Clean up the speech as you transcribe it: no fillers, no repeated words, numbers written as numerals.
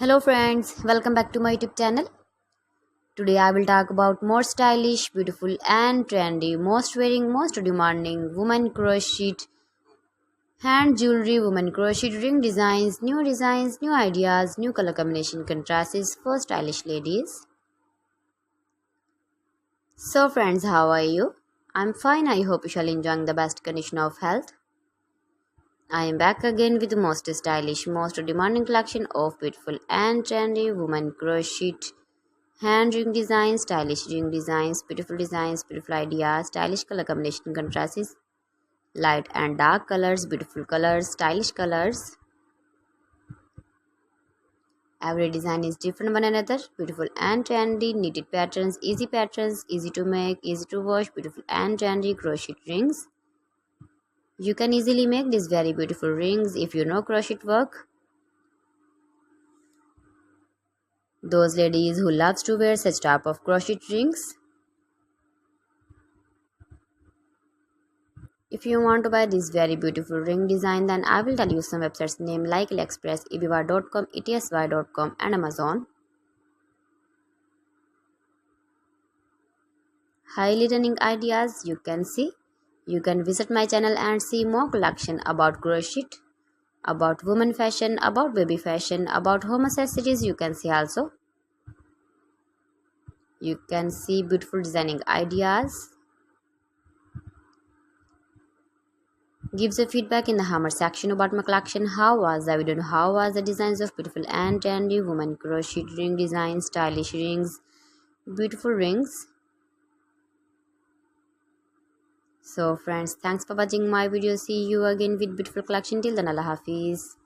Hello friends, welcome back to my YouTube channel. Today I will talk about more stylish, beautiful and trendy, most wearing, most demanding women crocheted hand jewelry, women crocheted ring designs, new ideas, new color combination contrasts for stylish ladies. So friends, how are you? I'm fine. I hope you shall enjoying the best condition of health. I am back again with the most stylish, most demanding collection of beautiful and trendy women crocheted hand ring designs, stylish ring designs, beautiful ideas, stylish color combination contrasts, light and dark colors, beautiful colors, stylish colors. Every design is different one another, beautiful and trendy, knitted patterns, easy to make, easy to wash, beautiful and trendy crochet rings. You can easily make these very beautiful rings if you know crochet work. Those ladies who loves to wear such type of crochet rings. If you want to buy this very beautiful ring design, then I will tell you some websites name like AliExpress, eBay.com, etsy.com and Amazon. Highly running ideas you can see. You can visit my channel and see more collection about crochet, about women fashion, about baby fashion, about home accessories you can see also. You can see beautiful designing ideas. Gives a feedback in the hammer section about my collection. How was the video? How was the designs of beautiful and trendy women crochet ring designs, stylish rings, beautiful rings. So friends, thanks for watching my video. See you again with beautiful collection. Till then, Allah Hafiz.